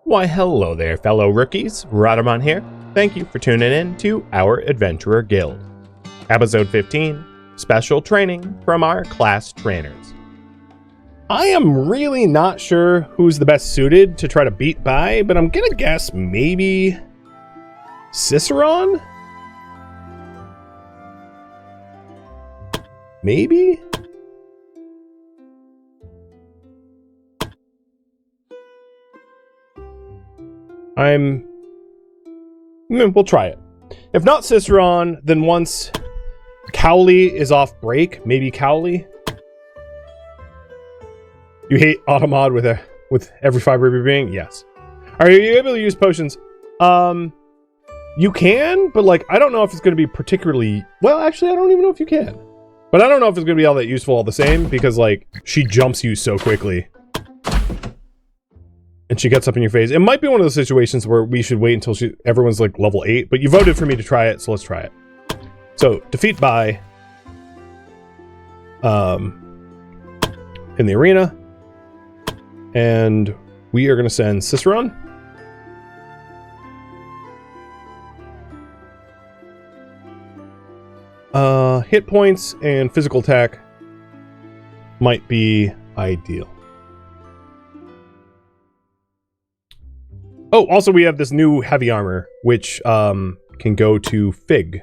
Why, hello there, fellow rookies. Rhadamant here. Thank you for tuning in to our Adventurer Guild. Episode 15, Special Training from our class trainers. I am really not sure who's the best suited to try to beat by, but I'm gonna guess maybe Cicerone? Maybe? We'll try it. If not Cicerone, then once Cowley is off break, maybe Cowley. You hate Automod with every fiber of your being? Yes. Are you able to use potions? You can, but like, I don't know if it's going to be particularly... Well, actually, I don't even know if you can. But I don't know if it's going to be all that useful all the same, because like, she jumps you so quickly. And she gets up in your face. It might be one of those situations where we should wait until everyone's like level 8, but you voted for me to try it, so let's try it. So, defeat by in the arena. And we are going to send Cicerone. Hit points and physical attack might be ideal. Oh, also we have this new heavy armor, which can go to Fig.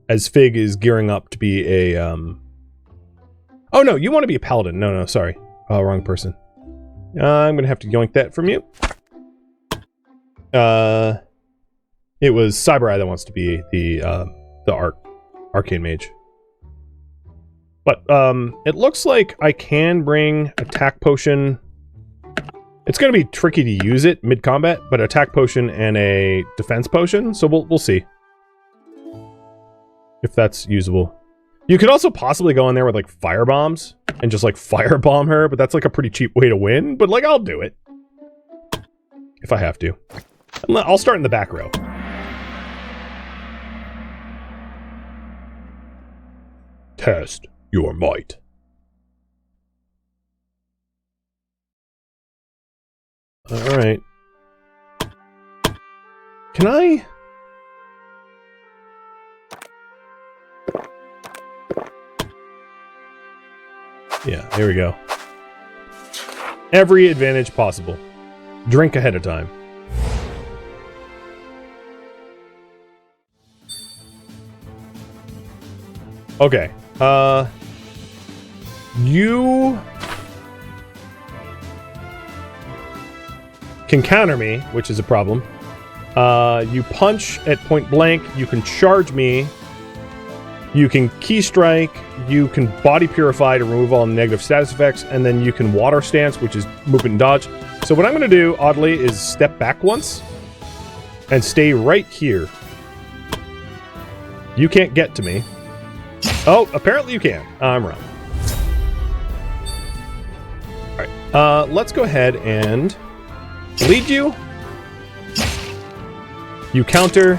As Fig is gearing up to be a... Oh no, you want to be a paladin. No, sorry. Wrong person. I'm going to have to yoink that from you. It was Cyber Eye that wants to be the arcane mage. But it looks like I can bring attack potion... It's going to be tricky to use it mid-combat, but attack potion and a defense potion, so we'll see. If that's usable. You could also possibly go in there with, like, fire bombs and just, like, firebomb her, but that's, like, a pretty cheap way to win, but, like, I'll do it. If I have to. I'll start in the back row. Test your might. Alright. Can I... Yeah, there we go. Every advantage possible. Drink ahead of time. Okay. You... can counter me, which is a problem. You punch at point blank, you can charge me, you can key strike, you can body purify to remove all negative status effects, and then you can water stance, which is movement and dodge. So what I'm going to do, oddly, is step back once and stay right here. You can't get to me. Oh, apparently you can. I'm wrong. Alright, let's go ahead and bleed you. You counter.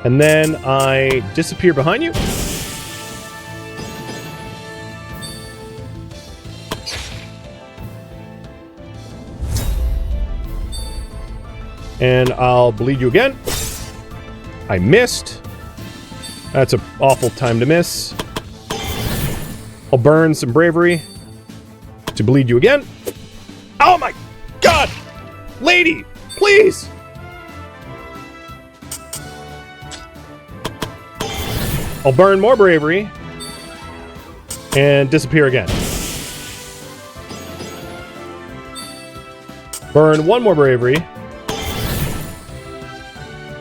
And then I disappear behind you. And I'll bleed you again. I missed. That's an awful time to miss. I'll burn some bravery to bleed you again. Oh my God! Lady, please! I'll burn more bravery and disappear again. Burn one more bravery.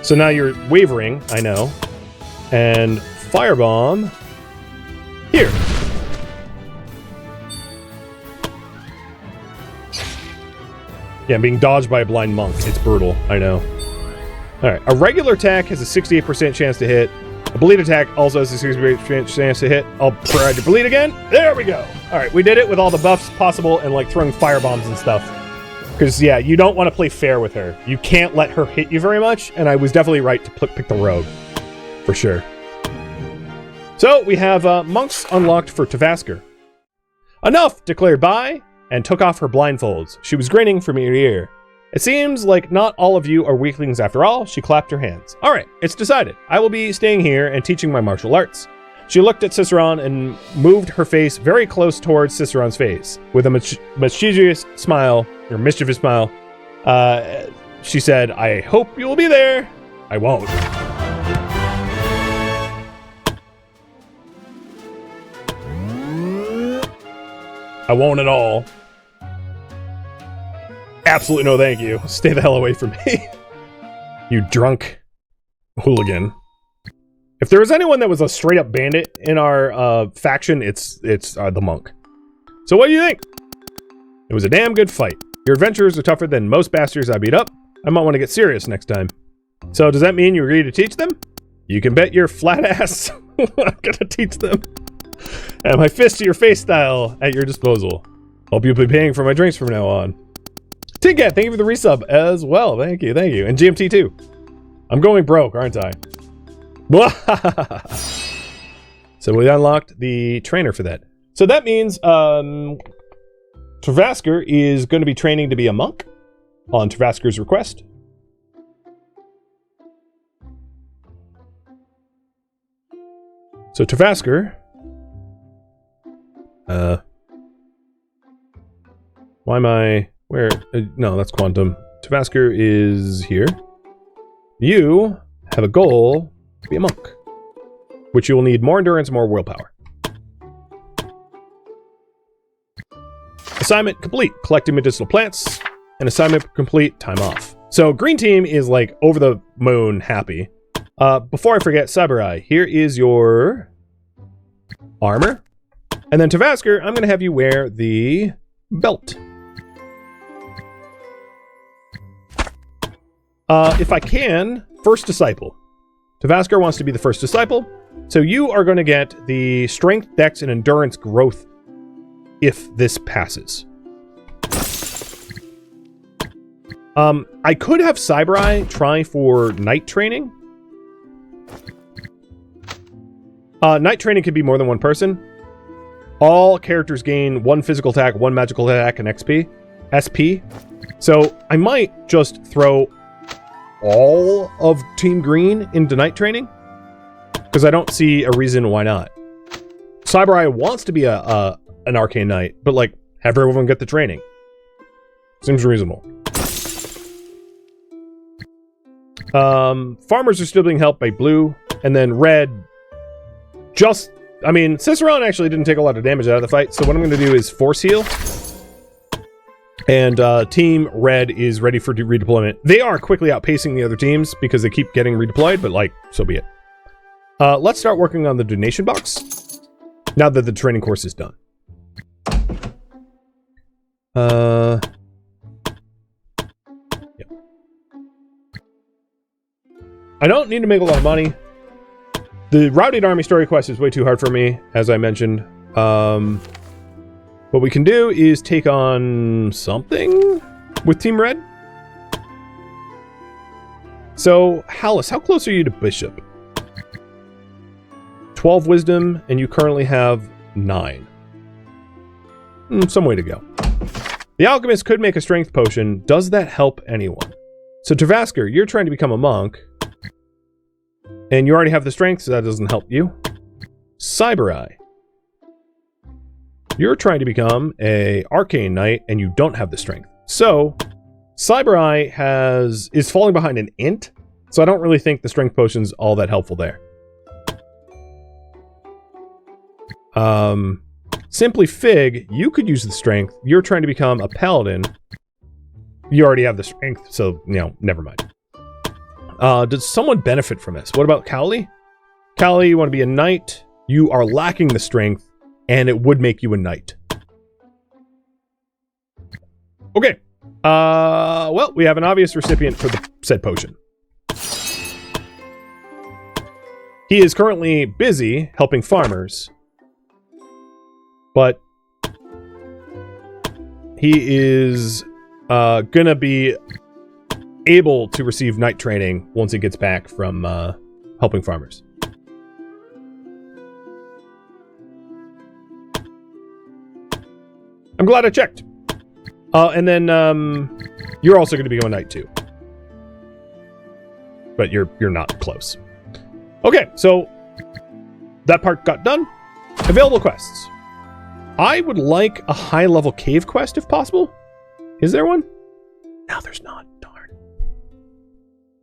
So now you're wavering, I know. And firebomb here. Yeah, I'm being dodged by a blind monk. It's brutal, I know. Alright, a regular attack has a 68% chance to hit. A bleed attack also has a 68% chance to hit. I'll try to bleed again. There we go. Alright, we did it with all the buffs possible and like throwing firebombs and stuff. Because, yeah, you don't want to play fair with her. You can't let her hit you very much, and I was definitely right to pick the rogue. For sure. So, we have monks unlocked for Tavasker. Enough declared by and took off her blindfolds. She was grinning from ear to ear. It seems like not all of you are weaklings after all. She clapped her hands. All right, it's decided. I will be staying here and teaching my martial arts. She looked at Ciceron and moved her face very close towards Ciceron's face. With a mischievous smile, she said, I hope you will be there. I won't. I won't at all. Absolutely no thank you. Stay the hell away from me. You drunk hooligan. If there was anyone that was a straight up bandit in our faction, it's the monk. So what do you think? It was a damn good fight. Your adventurers are tougher than most bastards I beat up. I might want to get serious next time. So does that mean you agree to teach them? You can bet your flat ass I'm gonna teach them. And my fist to your face style at your disposal. Hope you'll be paying for my drinks from now on. Tinkat, thank you for the resub as well. Thank you. And GMT too. I'm going broke, aren't I? So we unlocked the trainer for that. So that means Travasker is going to be training to be a monk on Travasker's request. So Travasker... why am I... Where? No, that's Quantum. Travasker is here. You have a goal to be a monk, which you will need more endurance and more willpower. Assignment complete. Collecting medicinal plants. And assignment complete. Time off. So green team is like over the moon happy. Before I forget, Saburai, here is your armor. And then Travasker, I'm going to have you wear the belt. If I can, first disciple. Travasker wants to be the first disciple, so you are going to get the strength, dex, and endurance growth if this passes. I could have Saburai try for night training. Night training can be more than one person. All characters gain 1 physical attack, 1 magical attack, and SP. So I might just throw all of Team Green into night training, because I don't see a reason why not. Saburai wants to be an arcane knight, but like have everyone get the training. Seems reasonable. Farmers are still being helped by blue, and then red. I mean, Ciceron actually didn't take a lot of damage out of the fight, so what I'm going to do is force heal. And Team Red is ready for redeployment. They are quickly outpacing the other teams because they keep getting redeployed, but like, so be it. Let's start working on the donation box now that the training course is done. Yep. I don't need to make a lot of money. The Routed Army story quest is way too hard for me, as I mentioned. What we can do is take on something with Team Red. So, Hallis, how close are you to Bishop? 12 wisdom, and you currently have 9. Some way to go. The alchemist could make a strength potion. Does that help anyone? So, Travasker, you're trying to become a monk. And you already have the strength, so that doesn't help you. Saburai, you're trying to become a arcane knight, and you don't have the strength. So, Saburai is falling behind an int, so I don't really think the strength potion's all that helpful there. Simply Fig, you could use the strength. You're trying to become a paladin. You already have the strength, so, you know, never mind. Does someone benefit from this? What about Cowley? Cowley, you want to be a knight. You are lacking the strength, and it would make you a knight. Okay. Well, we have an obvious recipient for the said potion. He is currently busy helping farmers, but he is gonna be able to receive night training once he gets back from helping farmers. I'm glad I checked. And then you're also going to be going night 2. But you're not close. Okay, so that part got done. Available quests. I would like a high-level cave quest if possible. Is there one? No, there's not.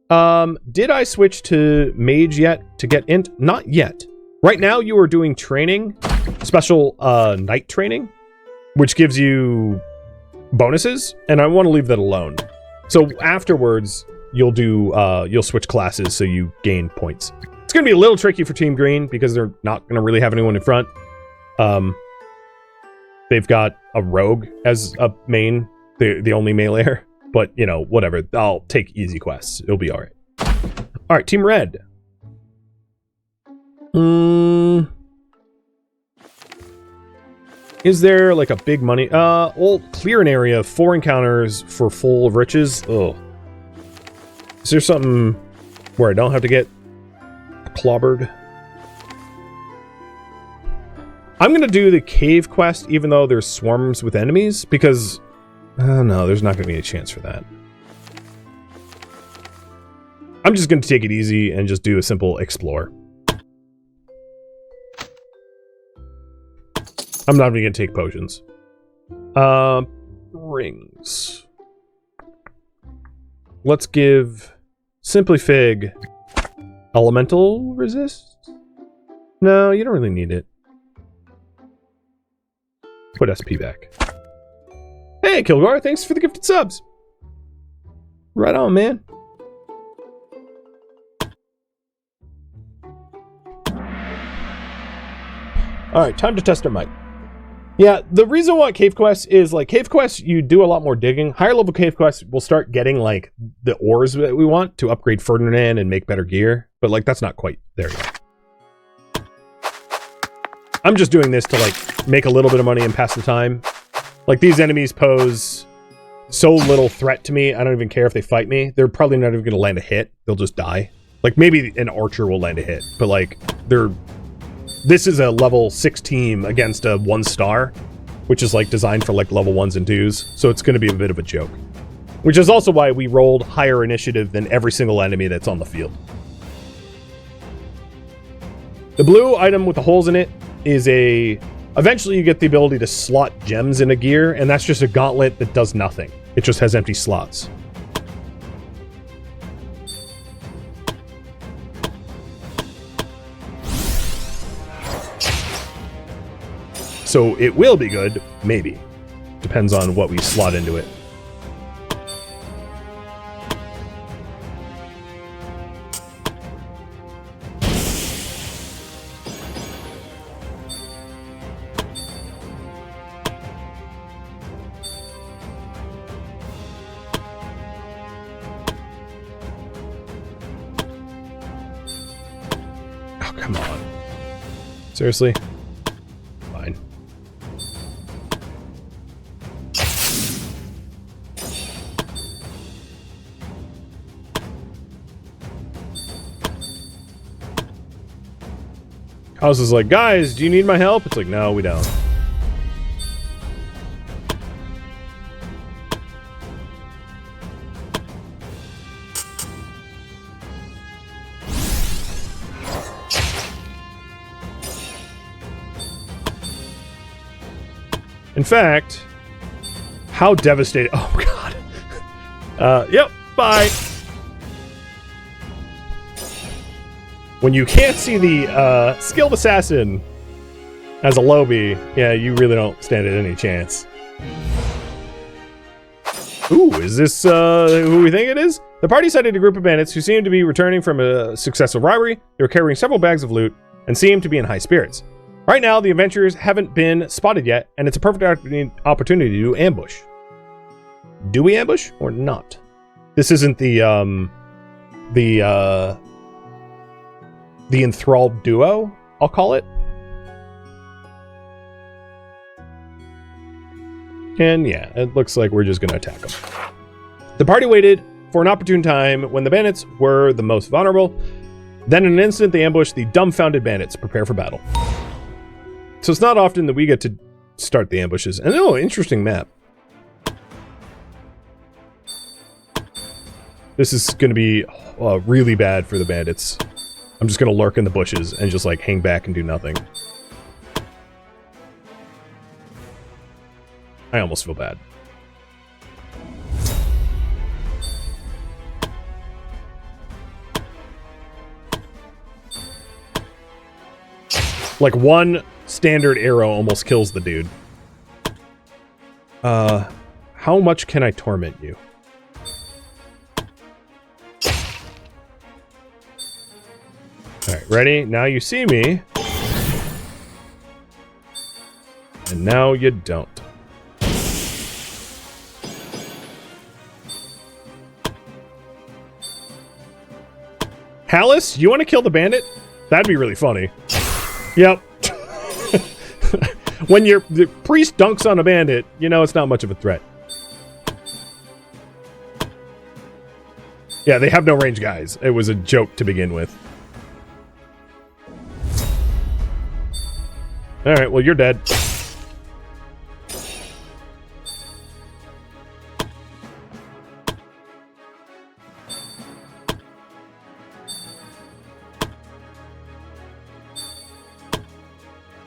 Darn. Did I switch to mage yet to get int? Not yet. Right now you are doing training, special night training, which gives you bonuses, and I want to leave that alone. So afterwards, you'll switch classes so you gain points. It's going to be a little tricky for Team Green because they're not going to really have anyone in front. They've got a rogue as a main, the only meleeer, but you know, whatever. I'll take easy quests. It'll be all right. All right, Team Red. Is there like a big money? Well, clear an area of 4 encounters for full of riches. Ugh. Is there something where I don't have to get clobbered? I'm gonna do the cave quest even though there's swarms with enemies because no, there's not gonna be a chance for that. I'm just gonna take it easy and just do a simple explore. I'm not even gonna take potions. Rings. Let's give Simply Fig elemental resist? No, you don't really need it. Put SP back. Hey, Kilgore, thanks for the gifted subs. Right on, man. Alright, time to test our might. Yeah, the reason why cave quests is, like, cave quests, you do a lot more digging. Higher level cave quests will start getting, like, the ores that we want to upgrade Ferdinand and make better gear. But, like, that's not quite there yet. I'm just doing this to, like, make a little bit of money and pass the time. Like, these enemies pose so little threat to me, I don't even care if they fight me. They're probably not even going to land a hit. They'll just die. Like, maybe an archer will land a hit. But, like, this is a level 6 team against a 1-star, which is like designed for like level 1s and 2s, so it's going to be a bit of a joke. Which is also why we rolled higher initiative than every single enemy that's on the field. The blue item with the holes in it is eventually you get the ability to slot gems in a gear, and that's just a gauntlet that does nothing. It just has empty slots. So it will be good, maybe. Depends on what we slot into it. Oh, come on. Seriously? Fine. House is like, guys, do you need my help? It's like, no, we don't. In fact, how devastating. Oh, God. Yep, bye. When you can't see the skilled assassin as a lobby, yeah, you really don't stand at any chance. Ooh, is this who we think it is? The party sighted a group of bandits who seemed to be returning from a successful robbery. They were carrying several bags of loot and seemed to be in high spirits. Right now, the adventurers haven't been spotted yet, and it's a perfect opportunity to ambush. Do we ambush or not? This isn't the enthralled duo, I'll call it. And yeah, it looks like we're just going to attack them. The party waited for an opportune time when the bandits were the most vulnerable. Then in an instant, they ambushed the dumbfounded bandits. Prepare for battle. So it's not often that we get to start the ambushes. And oh, interesting map. This is going to be really bad for the bandits. I'm just going to lurk in the bushes and just, like, hang back and do nothing. I almost feel bad. Like, one standard arrow almost kills the dude. How much can I torment you? Alright, ready? Now you see me. And now you don't. Hallis, you want to kill the bandit? That'd be really funny. Yep. When the priest dunks on a bandit, you know it's not much of a threat. Yeah, they have no range, guys. It was a joke to begin with. Alright, well, you're dead.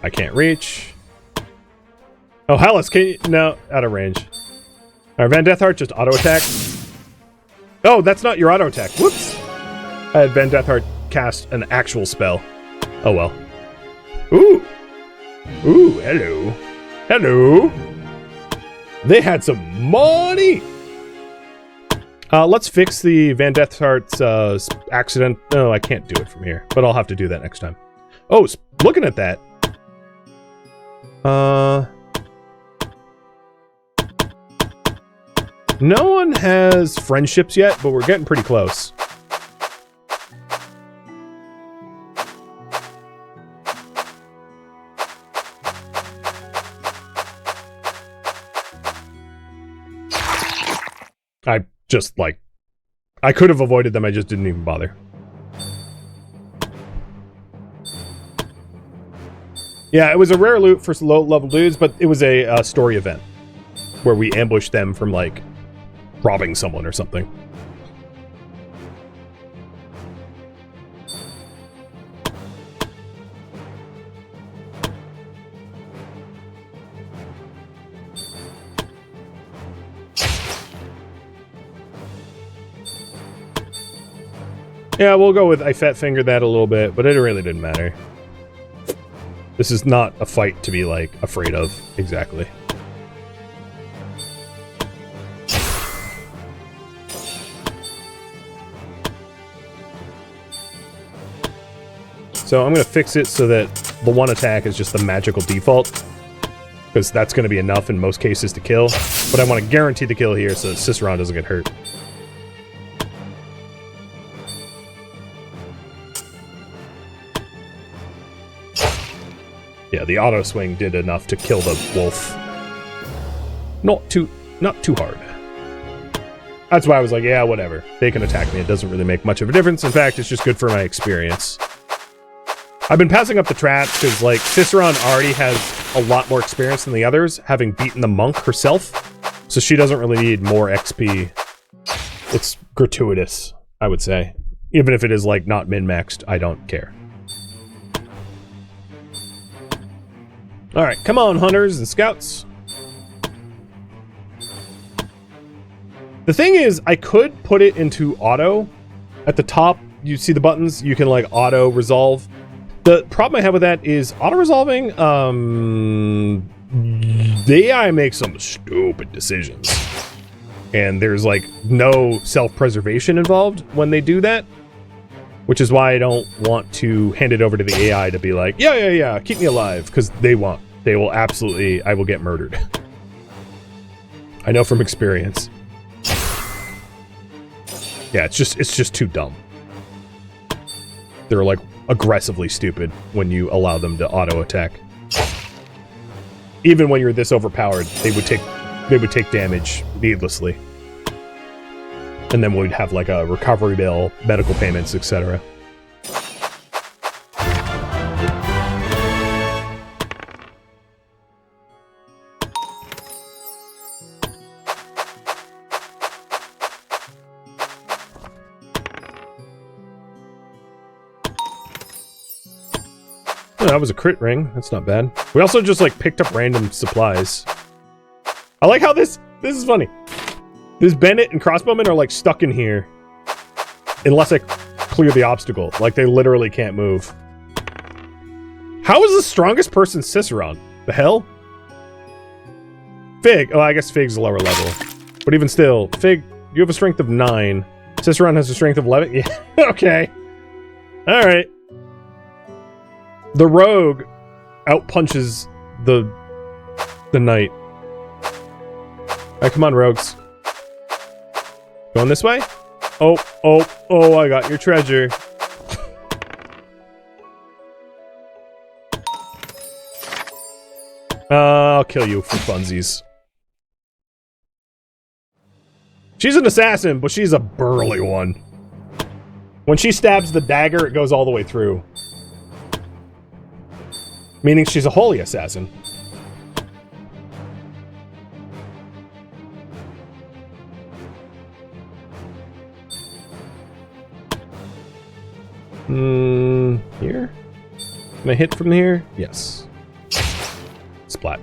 I can't reach. Oh, Hallis, can you... No, out of range. Alright, Van Deathheart just auto-attack. Oh, that's not your auto-attack. Whoops! I had Van Deathheart cast an actual spell. Oh, well. Ooh! Ooh, hello. Hello! They had some money! Let's fix the Van Deathheart's accident. No, I can't do it from here, but I'll have to do that next time. Oh, looking at that. No one has friendships yet, but we're getting pretty close. I just, like... I could have avoided them, I just didn't even bother. Yeah, it was a rare loot for low-level dudes, but it was a story event. Where we ambushed them from, like, robbing someone or something. Yeah, we'll go with I fat fingered that a little bit, but it really didn't matter. This is not a fight to be, like, afraid of, exactly. So I'm going to fix it so that the one attack is just the magical default. Because that's going to be enough in most cases to kill. But I want to guarantee the kill here so that Ciceron doesn't get hurt. Yeah, the auto swing did enough to kill the wolf. Not too hard. That's why I was like, yeah, whatever. They can attack me. It doesn't really make much of a difference. In fact, it's just good for my experience. I've been passing up the traps because, like, Ciceron already has a lot more experience than the others, having beaten the monk herself. So she doesn't really need more XP. It's gratuitous, I would say. Even if it is, like, not min-maxed, I don't care. Alright, come on, hunters and scouts. The thing is, I could put it into auto. At the top, you see the buttons, you can, like, auto-resolve. The problem I have with that is auto-resolving, the AI makes some stupid decisions. And there's, like, no self-preservation involved when they do that. Which is why I don't want to hand it over to the AI to be like, yeah, keep me alive, because they won't. They will absolutely, I will get murdered. I know from experience. Yeah, it's just too dumb. They're, like, aggressively stupid when you allow them to auto-attack. Even when you're this overpowered, they would take damage needlessly. And then we'd have, like, a recovery bill, medical payments, etc. Oh, that was a crit ring. That's not bad. We also just like picked up random supplies. I like how this is funny. This bandit and crossbowmen are like stuck in here. Unless I clear the obstacle. Like they literally can't move. How is the strongest person Cicerone? The hell? Fig. Oh, I guess Fig's a lower level. But even still, Fig, you have a strength of 9. Cicerone has a strength of 11. Yeah, okay. Alright. The rogue outpunches the knight. Alright, come on, rogues. Going this way? Oh, I got your treasure. I'll kill you for funsies. She's an assassin, but she's a burly one. When she stabs the dagger, it goes all the way through. Meaning she's a holy assassin. Here? Can I hit from here? Yes. Splat.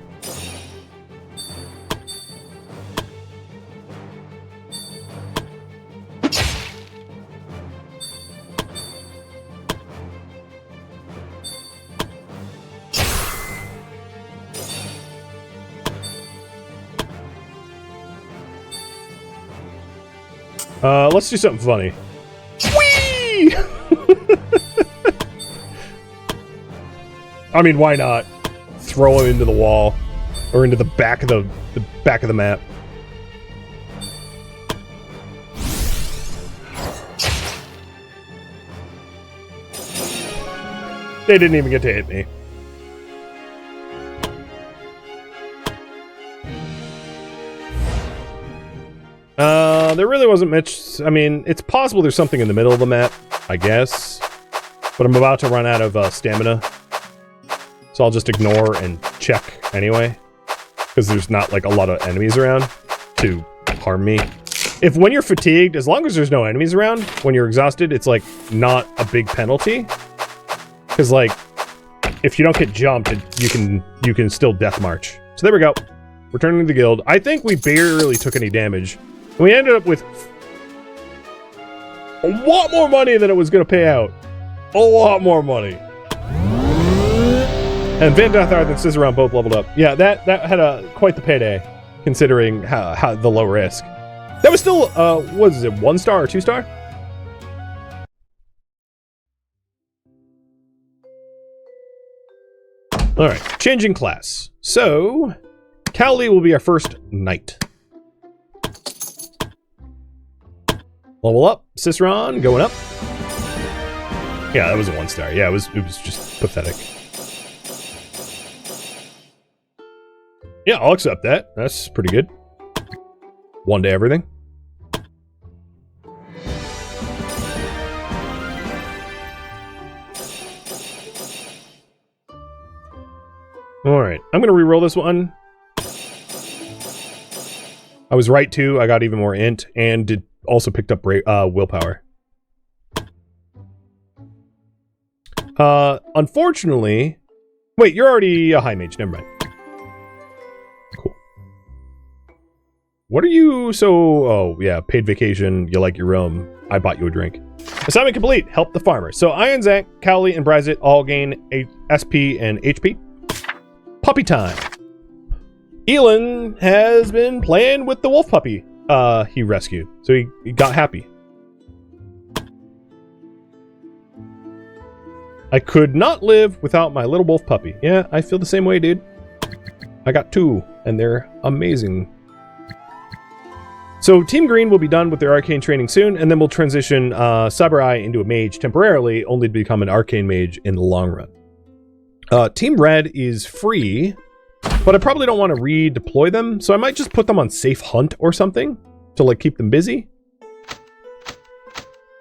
Let's do something funny. Whee! I mean, why not? Throw him into the wall. Or into the back of the back of the map. They didn't even get to hit me. There really wasn't much. I mean, it's possible there's something in the middle of the map, I guess. But I'm about to run out of stamina. So I'll just ignore and check anyway. Because there's not, like, a lot of enemies around to harm me. If when you're fatigued, as long as there's no enemies around, when you're exhausted, it's, like, not a big penalty. Because, like, if you don't get jumped, you can still death march. So there we go. Returning to the guild. I think we barely took any damage. We ended up with a lot more money than it was going to pay out. A lot more money. And Van Dathard and Cicerone both leveled up. Yeah, that had quite the payday, considering how the low risk. That was still, what is it, 1 star or 2 star? Alright, changing class. So, Cowley will be our first knight. Level up, Cicerone going up. Yeah, that was a 1 star. Yeah, it was just pathetic. Yeah, I'll accept that. That's pretty good. 1 to everything. Alright, I'm gonna reroll this one. I was right too, I got even more int, and also picked up willpower. Unfortunately... Wait, you're already a high mage, never mind. Cool. What are you so... Oh, yeah, paid vacation, you like your room, I bought you a drink. Assignment complete, help the farmer. So Ironzak, Cowley, and Brazit all gain SP and HP. Puppy time. Elon has been playing with the wolf puppy he rescued, so he got happy. I could not live without my little wolf puppy. Yeah, I feel the same way, dude. I got 2, and they're amazing. So Team Green will be done with their arcane training soon, and then we'll transition Saburai into a mage temporarily, only to become an arcane mage in the long run. Team Red is free, but I probably don't want to redeploy them, so I might just put them on safe hunt or something to like keep them busy.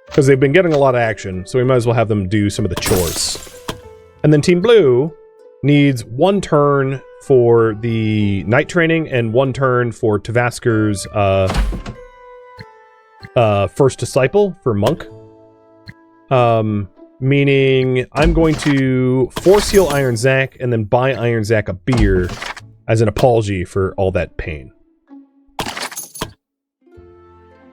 Because they've been getting a lot of action, so we might as well have them do some of the chores. And then Team Blue needs 1 turn for the night training and 1 turn for Tavasker's first disciple for monk. meaning I'm going to force heal Iron Zack and then buy Iron Zack a beer as an apology for all that pain.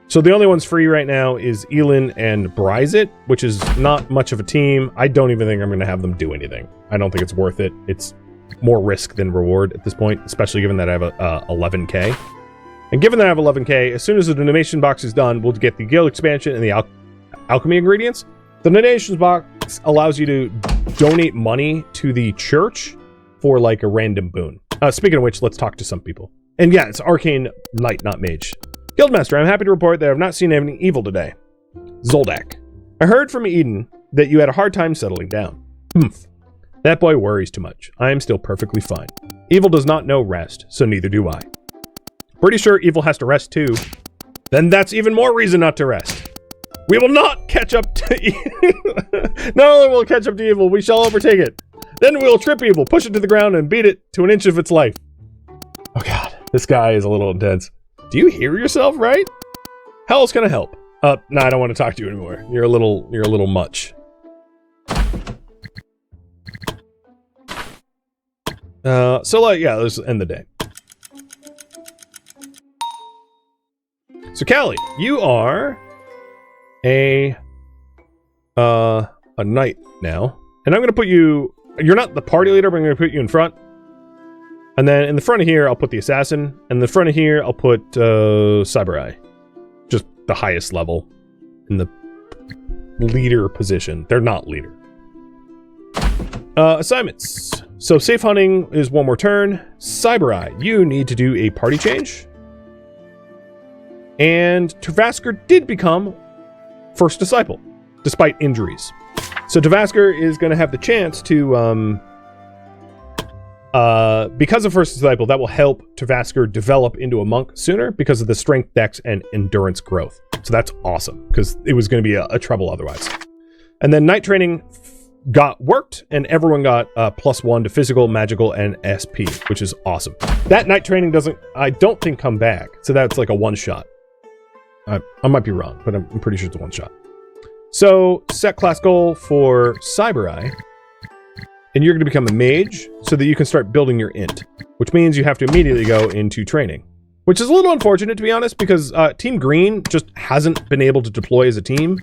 So the only ones free right now is Elin and Bryzit, which is not much of a team. I don't even think I'm going to have them do anything. I don't think it's worth it. It's more risk than reward at this point, especially given that I have a 11k. And given that I have 11k, as soon as the donation box is done, we'll get the guild expansion and the alchemy ingredients. The donations box allows you to donate money to the church for like a random boon. Speaking of which, let's talk to some people. And yeah, it's Arcane Knight, not Mage. Guildmaster, I'm happy to report that I have not seen any evil today. Zoldak. I heard from Eden that you had a hard time settling down. Humph. That boy worries too much. I am still perfectly fine. Evil does not know rest, so neither do I. Pretty sure Evil has to rest too. Then that's even more reason not to rest. We will not catch up to Evil. Not only will we catch up to Evil, we shall overtake it. Then we will trip Evil, push it to the ground, and beat it to an inch of its life. Oh god, this guy is a little intense. Do you hear yourself, right? How else can I help? No, I don't want to talk to you anymore. You're a little much. Yeah, let's end the day. So Callie, you are a knight now. And I'm gonna put you, you're not the party leader, but I'm gonna put you in front. And then in the front of here, I'll put the assassin. And in the front of here, I'll put Cyber Eye. Just the highest level in the leader position. They're not leader. Assignments. So safe hunting is one more turn. Cyber Eye, you need to do a party change. And Tavasker did become first disciple, despite injuries. So Tavasker is going to have the chance to, because of first disciple, that will help Tavasker develop into a monk sooner because of the strength, dex, and endurance growth. So that's awesome, because it was going to be a trouble otherwise. And then night training got worked, and everyone got +1 to physical, magical, and SP, which is awesome. That night training doesn't, I don't think, come back. So that's like a one-shot. I might be wrong, but I'm pretty sure it's a one-shot. So set class goal for Cyber Eye, and you're going to become a mage so that you can start building your int, which means you have to immediately go into training, which is a little unfortunate, to be honest, because Team Green just hasn't been able to deploy as a team,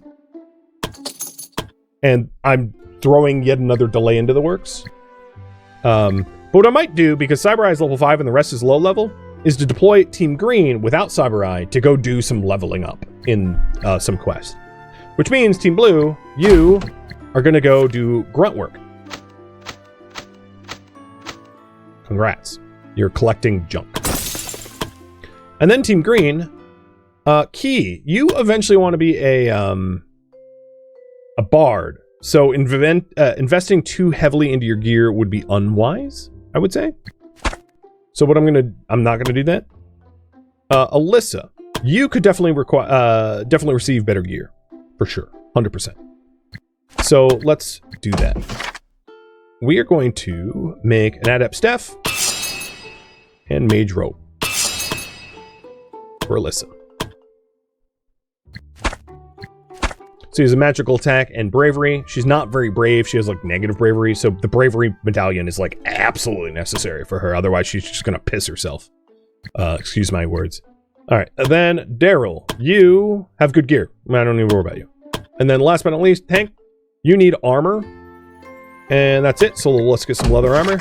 and I'm throwing yet another delay into the works. But what I might do, because Cyber Eye is level 5 and the rest is low level, is to deploy Team Green without Cyber Eye to go do some leveling up in some quest. Which means, Team Blue, you are going to go do grunt work. Congrats. You're collecting junk. And then Team Green, Key, you eventually want to be a bard. So investing too heavily into your gear would be unwise, I would say. So what I'm not gonna do that. Alyssa, you could definitely receive better gear, for sure, 100%. So let's do that. We are going to make an adept staff and mage rope for Alyssa. So he has a magical attack and bravery. She's not very brave. She has like negative bravery. So the bravery medallion is like absolutely necessary for her. Otherwise, she's just going to piss herself. Excuse my words. All right. And then Daryl, you have good gear. I don't need to worry about you. And then last but not least, Hank, you need armor. And that's it. So let's get some leather armor.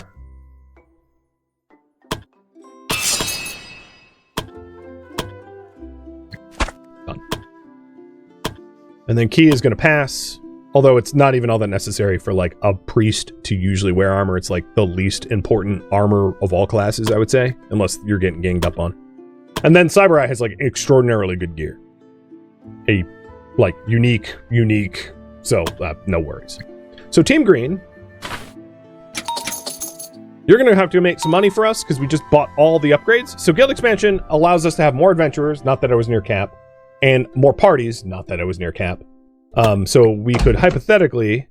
And then Key is going to pass, although it's not even all that necessary for like a priest to usually wear armor. It's like the least important armor of all classes, I would say, unless you're getting ganged up on. And then Cyber Eye has like extraordinarily good gear. Like unique, so no worries. So Team Green, you're going to have to make some money for us because we just bought all the upgrades. So guild expansion allows us to have more adventurers, not that I was near cap. And more parties, not that I was near cap. So we could hypothetically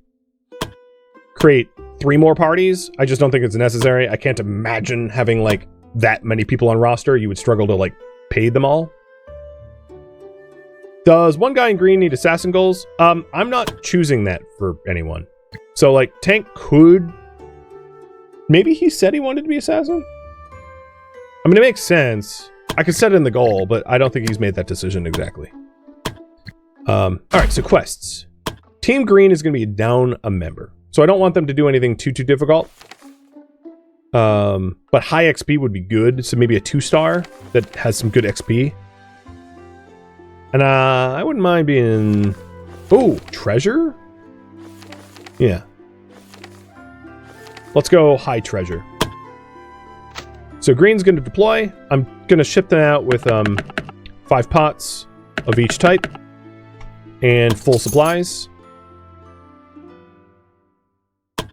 create 3 more parties. I just don't think it's necessary. I can't imagine having like that many people on roster. You would struggle to like pay them all. Does one guy in green need assassin goals? I'm not choosing that for anyone. So, like, tank could... Maybe he said he wanted to be assassin? I mean, it makes sense. I could set it in the goal, but I don't think he's made that decision exactly. Alright, so quests. Team green is going to be down a member. So I don't want them to do anything too difficult. But high XP would be good. So maybe a 2-star that has some good XP. And I wouldn't mind being... Oh, treasure? Yeah. Let's go high treasure. So green's going to deploy. I'm going to ship them out with 5 pots of each type. And full supplies.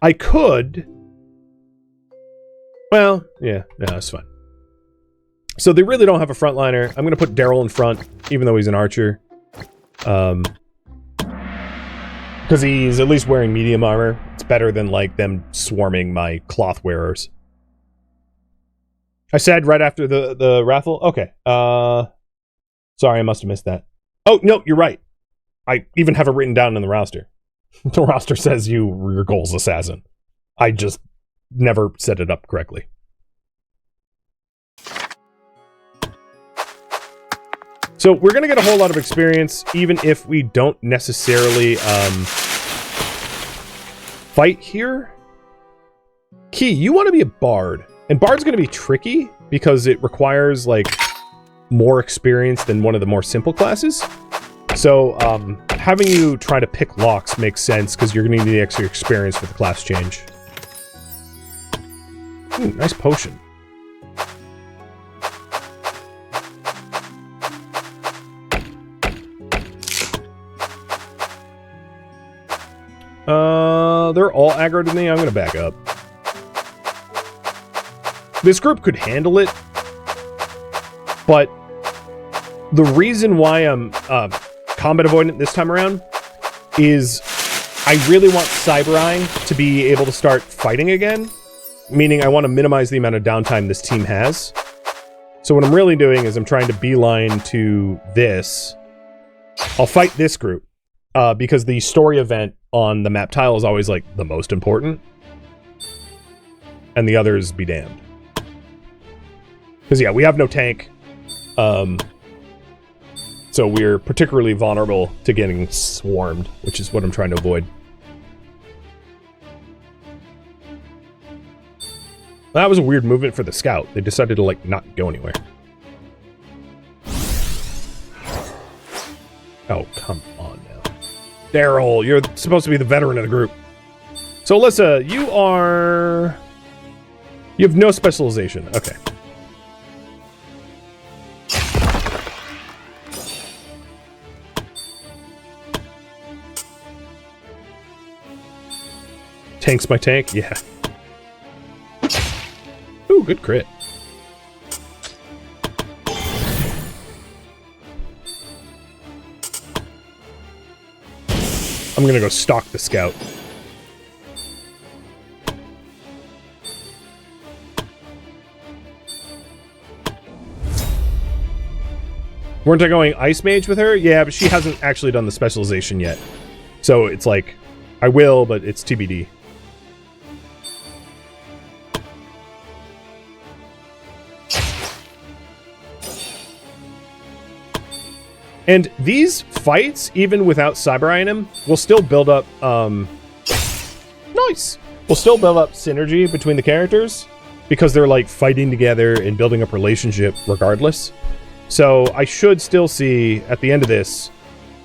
I could... Well, yeah, no, that's fine. So they really don't have a frontliner. I'm going to put Daryl in front, even though he's an archer. Because he's at least wearing medium armor. It's better than, like, them swarming my cloth wearers. I said right after the raffle? Okay. Sorry, I must have missed that. Oh, no, you're right. I even have it written down in the roster. The roster says your goal's assassin. I just never set it up correctly. So we're going to get a whole lot of experience, even if we don't necessarily fight here. Key, you want to be a bard. And bard's going to be tricky because it requires, like, more experience than one of the more simple classes. So having you try to pick locks makes sense because you're going to need the extra experience for the class change. Ooh, nice potion. They're all aggroed to me. I'm going to back up. This group could handle it, but the reason why I'm combat avoidant this time around is I really want Cyber Eye to be able to start fighting again, meaning I want to minimize the amount of downtime this team has. So what I'm really doing is I'm trying to beeline to this. I'll fight this group because the story event on the map tile is always, like, the most important, and the others be damned. Because, yeah, we have no tank. So we're particularly vulnerable to getting swarmed, which is what I'm trying to avoid. That was a weird movement for the scout. They decided to, like, not go anywhere. Oh, come on now. Daryl, you're supposed to be the veteran of the group. So, Alyssa, you have no specialization. Okay. Tank's my tank? Yeah. Ooh, good crit. I'm gonna go stalk the scout. Weren't I going Ice Mage with her? Yeah, but she hasn't actually done the specialization yet. So it's like, I will, but it's TBD. And these fights, even without Cyber Eye in them, will still build up, nice! Will still build up synergy between the characters, because they're, like, fighting together and building up relationship regardless. So I should still see, at the end of this,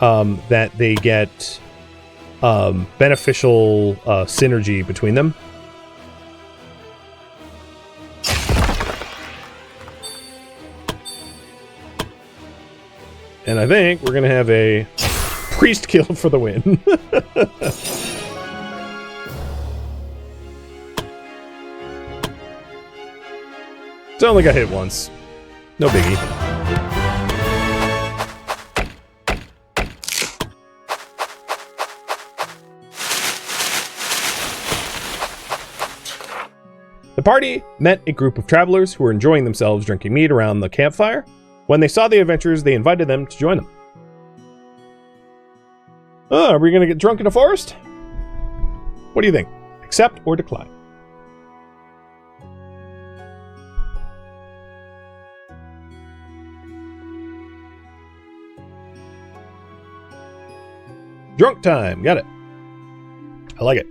that they get, beneficial, synergy between them. And I think we're going to have a priest killed for the win. It's only got hit once. No biggie. The party met a group of travelers who were enjoying themselves drinking mead around the campfire. When they saw the adventurers, they invited them to join them. Oh, are we going to get drunk in a forest? What do you think? Accept or decline? Drunk time. Got it. I like it.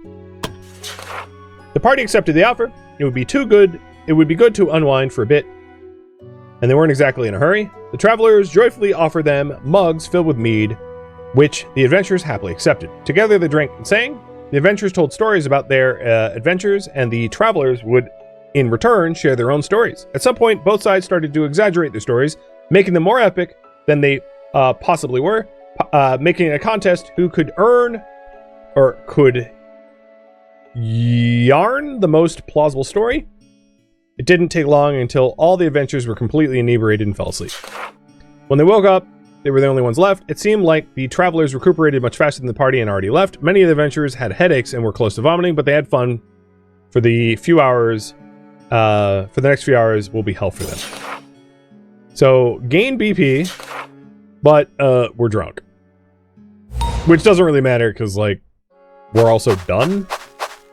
The party accepted the offer. It would be good to unwind for a bit. And they weren't exactly in a hurry. The travelers joyfully offered them mugs filled with mead, which the adventurers happily accepted. Together they drank and sang. The adventurers told stories about their adventures, and the travelers would, in return, share their own stories. At some point, both sides started to exaggerate their stories, making them more epic than they possibly were, making it a contest who could earn, or could yarn the most plausible story. It didn't take long until all the adventurers were completely inebriated and fell asleep. When they woke up, they were the only ones left. It seemed like the travelers recuperated much faster than the party and already left. Many of the adventurers had headaches and were close to vomiting, but they had fun for the few hours. For the next few hours will be hell for them. So, gain BP, but we're drunk. Which doesn't really matter, because, like, we're also done.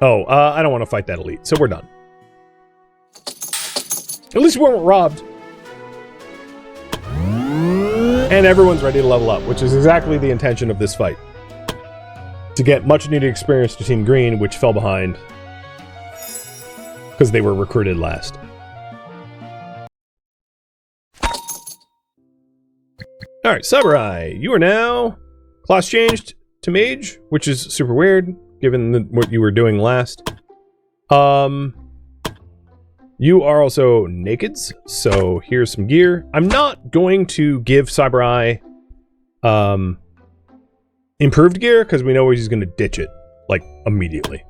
Oh, I don't want to fight that elite, so we're done. At least we weren't robbed. And everyone's ready to level up, which is exactly the intention of this fight. To get much needed experience to Team Green, which fell behind. Because they were recruited last. Alright, Samurai, you are now class changed to Mage, which is super weird, given what you were doing last. You are also nakeds, so here's some gear. I'm not going to give Samurai improved gear, because we know he's going to ditch it, like, immediately.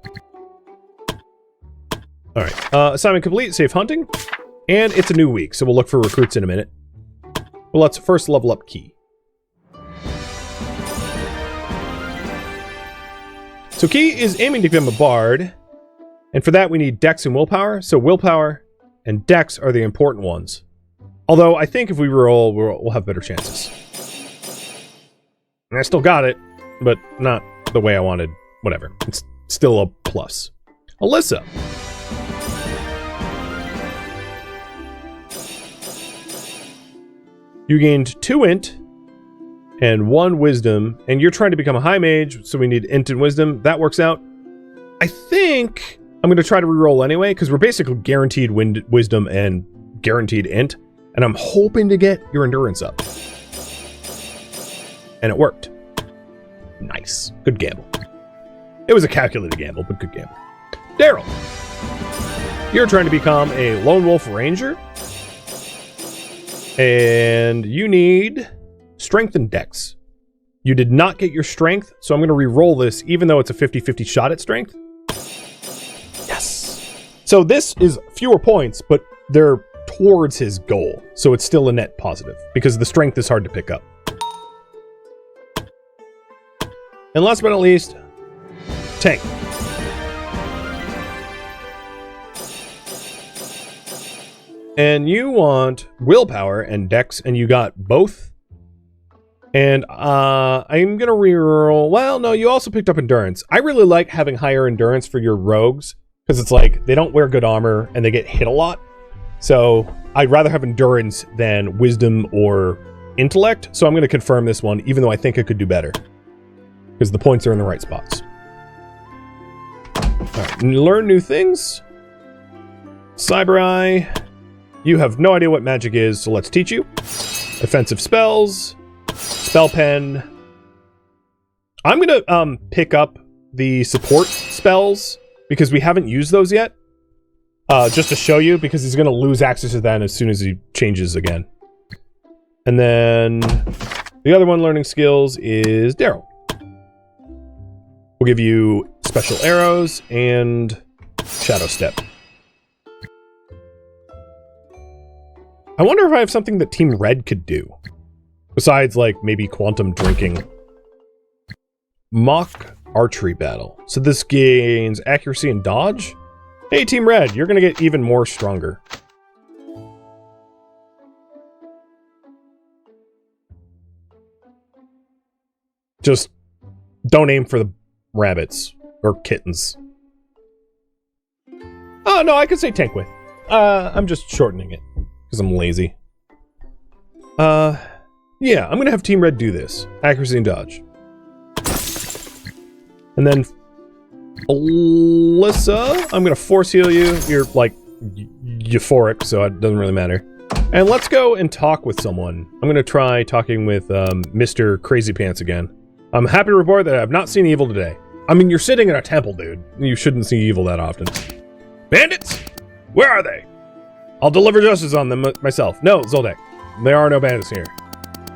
Alright, assignment complete, safe hunting. And it's a new week, so we'll look for recruits in a minute. Well, let's first level up Key. So Key is aiming to become a bard, and for that we need Dex and Willpower, so Willpower and Dex are the important ones. Although, I think if we roll, we'll have better chances. And I still got it, but not the way I wanted. Whatever. It's still a plus. Alyssa. You gained 2 int and 1 wisdom, and you're trying to become a high mage, so we need int and wisdom. That works out. I think I'm going to try to reroll anyway, because we're basically guaranteed wisdom and guaranteed int, and I'm hoping to get your endurance up. And it worked. Nice. Good gamble. It was a calculated gamble, but good gamble. Daryl. You're trying to become a lone wolf ranger, and you need strength and dex. You did not get your strength, so I'm going to re-roll this, even though it's a 50-50 shot at strength. Yes! So this is fewer points, but they're towards his goal, so it's still a net positive, because the strength is hard to pick up. And last but not least, tank. And you want willpower and dex, and you got both. And I'm going to reroll. Well, no, you also picked up endurance. I really like having higher endurance for your rogues, because it's like, they don't wear good armor, and they get hit a lot. So, I'd rather have endurance than wisdom or intellect, so I'm going to confirm this one, even though I think I could do better. Because the points are in the right spots. Alright, learn new things. Cyber Eye. You have no idea what magic is, so let's teach you. Offensive spells. Spell pen. I'm gonna pick up the support spells because we haven't used those yet. Just to show you, because he's gonna lose access to that as soon as he changes again. And then the other one learning skills is Daryl. We'll give you special arrows and shadow step. I wonder if I have something that Team Red could do. Besides, like, maybe quantum drinking. Mock archery battle. So this gains accuracy and dodge? Hey, Team Red, you're gonna get even more stronger. Just Don't aim for the rabbits or kittens. Oh, no, I could say tank with. I'm just shortening it because I'm lazy. Yeah, I'm gonna have Team Red do this. Accuracy and dodge. And then Alyssa, I'm gonna force heal you. You're like euphoric, so it doesn't really matter. And let's go and talk with someone. I'm gonna try talking with Mr. Crazy Pants again. I'm happy to report that I have not seen evil today. I mean, you're sitting in a temple, dude. You shouldn't see evil that often. Bandits? Where are they? I'll deliver justice on them myself. No, Zoldak. There are no bandits here.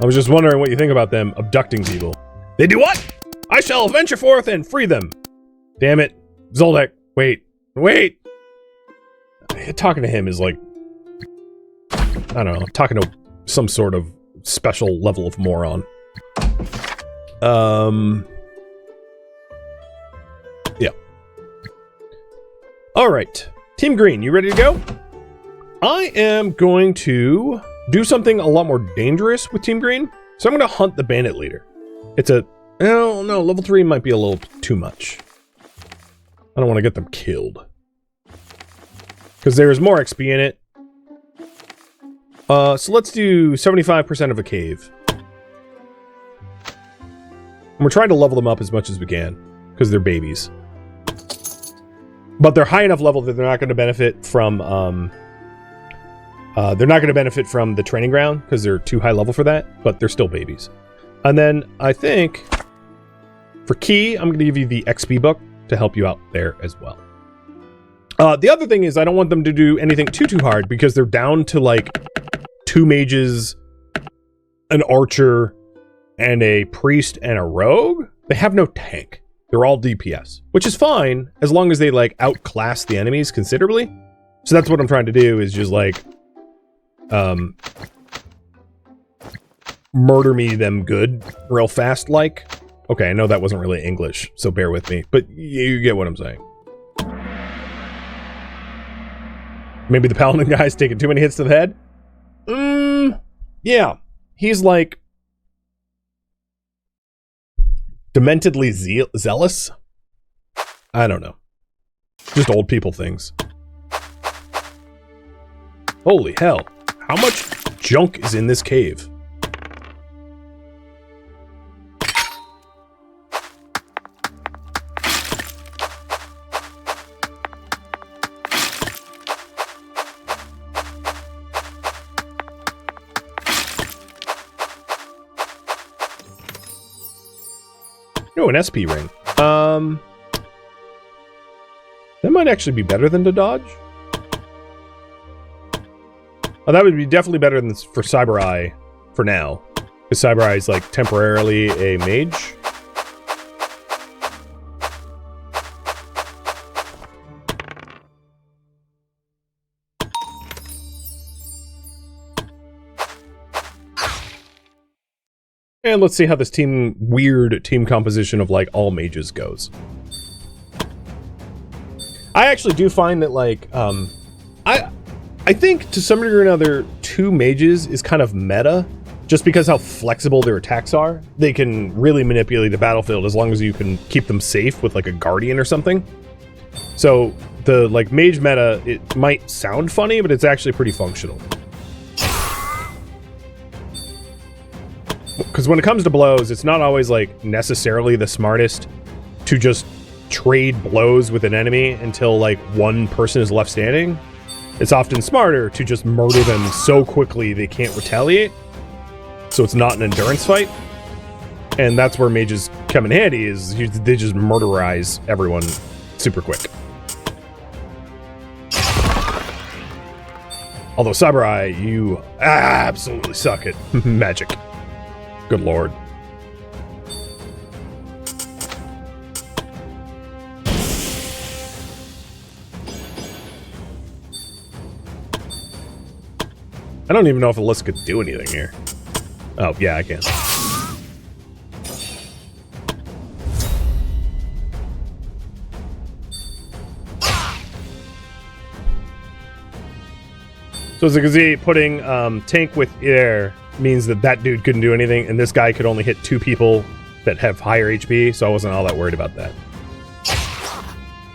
I was just wondering what you think about them abducting people. They do what? I shall venture forth and free them. Damn it. Zoldak, wait. Wait! Talking to him is like... I don't know. Talking to some sort of special level of moron. Yeah. Alright. Team Green, you ready to go? I am going to do something a lot more dangerous with Team Green. So I'm going to hunt the bandit leader. It's a... Oh, no, level 3 might be a little too much. I don't want to get them killed. Because there's more XP in it. So let's do 75% of a cave. And we're trying to level them up as much as we can. Because they're babies. But they're high enough level that they're not going to benefit from... they're not going to benefit from the training ground. Because they're too high level for that. But they're still babies. And then, I think... For Key, I'm going to give you the XP book to help you out there as well. The other thing is I don't want them to do anything too hard because they're down to like 2 mages, an archer, and a priest and a rogue. They have no tank. They're all DPS, which is fine as long as they like outclass the enemies considerably. So that's what I'm trying to do is just like murder me them good real fast like. Okay, I know that wasn't really English, so bear with me, but you get what I'm saying. Maybe the paladin guy's taking too many hits to the head? Yeah. He's like... dementedly zealous? I don't know. Just old people things. Holy hell. How much junk is in this cave? Oh, an SP ring. That might actually be better than to dodge. Oh, that would be definitely better than for Cyber Eye for now. Because Cyber Eye is like temporarily a mage. And let's see how this weird team composition of, like, all mages goes. I actually do find that, like, I think to some degree or another, 2 mages is kind of meta, just because how flexible their attacks are. They can really manipulate the battlefield as long as you can keep them safe with, like, a guardian or something. So, the, like, mage meta, it might sound funny, but it's actually pretty functional. Because when it comes to blows, it's not always, like, necessarily the smartest to just trade blows with an enemy until, like, one person is left standing. It's often smarter to just murder them so quickly they can't retaliate. So it's not an endurance fight. And that's where mages come in handy, is they just murderize everyone super quick. Although, Cyber Eye, you absolutely suck at magic. Good lord. I don't even know if Alyssa could do anything here. Oh, yeah, I can. So as you can see, putting tank with air means that that dude couldn't do anything, and this guy could only hit 2 people that have higher HP, so I wasn't all that worried about that.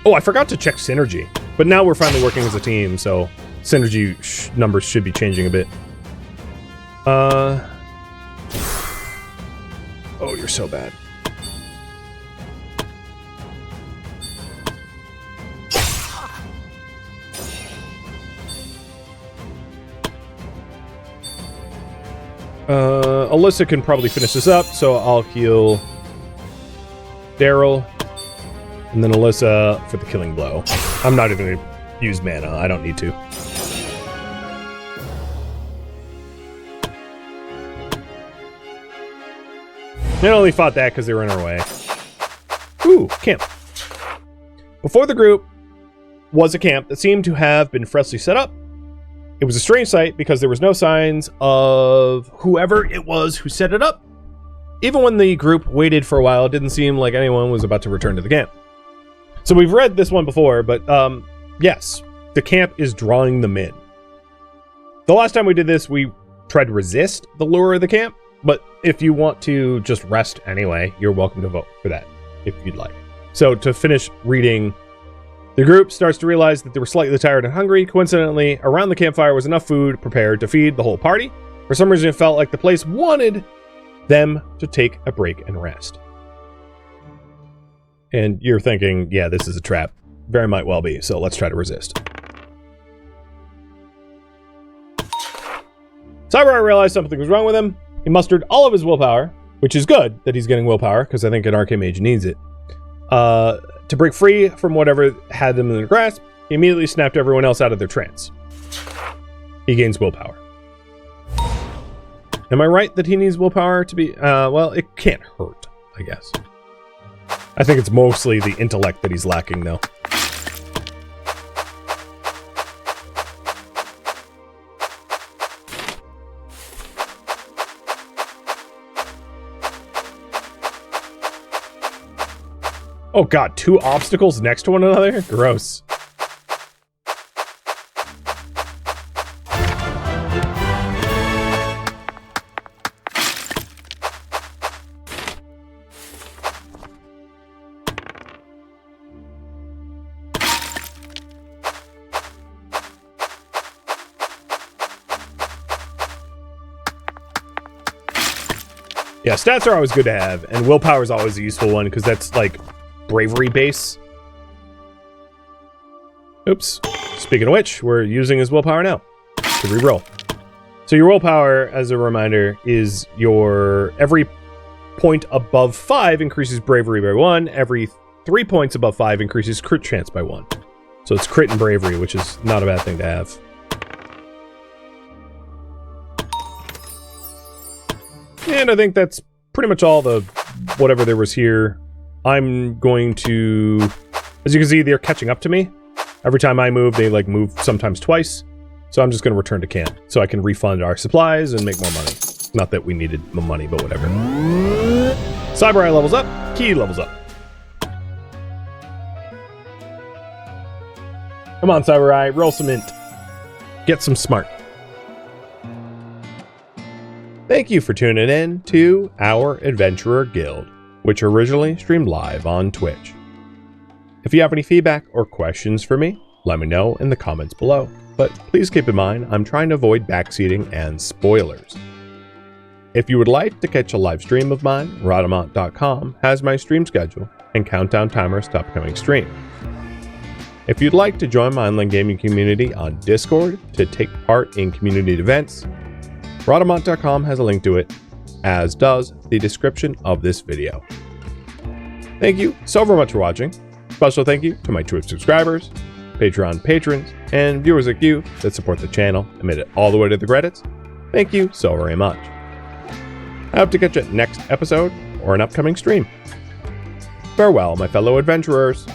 Oh, I forgot to check synergy. But now we're finally working as a team, so synergy numbers should be changing a bit. Oh, you're so bad. Alyssa can probably finish this up, so I'll heal Daryl, and then Alyssa for the killing blow. I'm not even going to use mana. I don't need to. They only fought that because they were in our way. Ooh, camp. Before the group was a camp that seemed to have been freshly set up. It was a strange sight because there was no signs of whoever it was who set it up. Even when the group waited for a while, it didn't seem like anyone was about to return to the camp. So we've read this one before, but yes, the camp is drawing them in. The last time we did this, we tried to resist the lure of the camp, but if you want to just rest anyway, you're welcome to vote for that if you'd like. So to finish reading, the group starts to realize that they were slightly tired and hungry. Coincidentally, around the campfire was enough food prepared to feed the whole party. For some reason, it felt like the place wanted them to take a break and rest. And you're thinking, yeah, this is a trap. Very might well be, so let's try to resist. Cyber realized something was wrong with him. He mustered all of his willpower, which is good that he's getting willpower, because I think an Arcane needs it. To break free from whatever had them in their grasp, he immediately snapped everyone else out of their trance. He gains willpower. Am I right that he needs willpower to be... well, it can't hurt, I guess. I think it's mostly the intellect that he's lacking, though. Oh god, 2 obstacles next to one another? Gross. Yeah, stats are always good to have, and willpower is always a useful one, because that's, like, bravery base. Oops. Speaking of which, we're using his willpower now to reroll. So your willpower, as a reminder, is your... Every point above 5 increases bravery by 1. Every 3 points above 5 increases crit chance by 1. So it's crit and bravery, which is not a bad thing to have. And I think that's pretty much all the whatever there was here. I'm going to... As you can see, they're catching up to me. Every time I move, they like move sometimes twice. So I'm just going to return to camp so I can refund our supplies and make more money. Not that we needed the money, but whatever. Cyber Eye levels up. Key levels up. Come on, Cyber Eye. Roll some int. Get some smart. Thank you for tuning in to our Adventurer Guild, which originally streamed live on Twitch. If you have any feedback or questions for me, let me know in the comments below. But please keep in mind, I'm trying to avoid backseating and spoilers. If you would like to catch a live stream of mine, Rhadamant.com has my stream schedule and countdown timers to upcoming stream. If you'd like to join my online gaming community on Discord to take part in community events, Rhadamant.com has a link to it, as does the description of this video. Thank you so very much for watching. Special thank you to my Twitch subscribers, Patreon patrons, and viewers like you that support the channel and made it all the way to the credits. Thank you so very much. I hope to catch you next episode or an upcoming stream. Farewell, my fellow adventurers.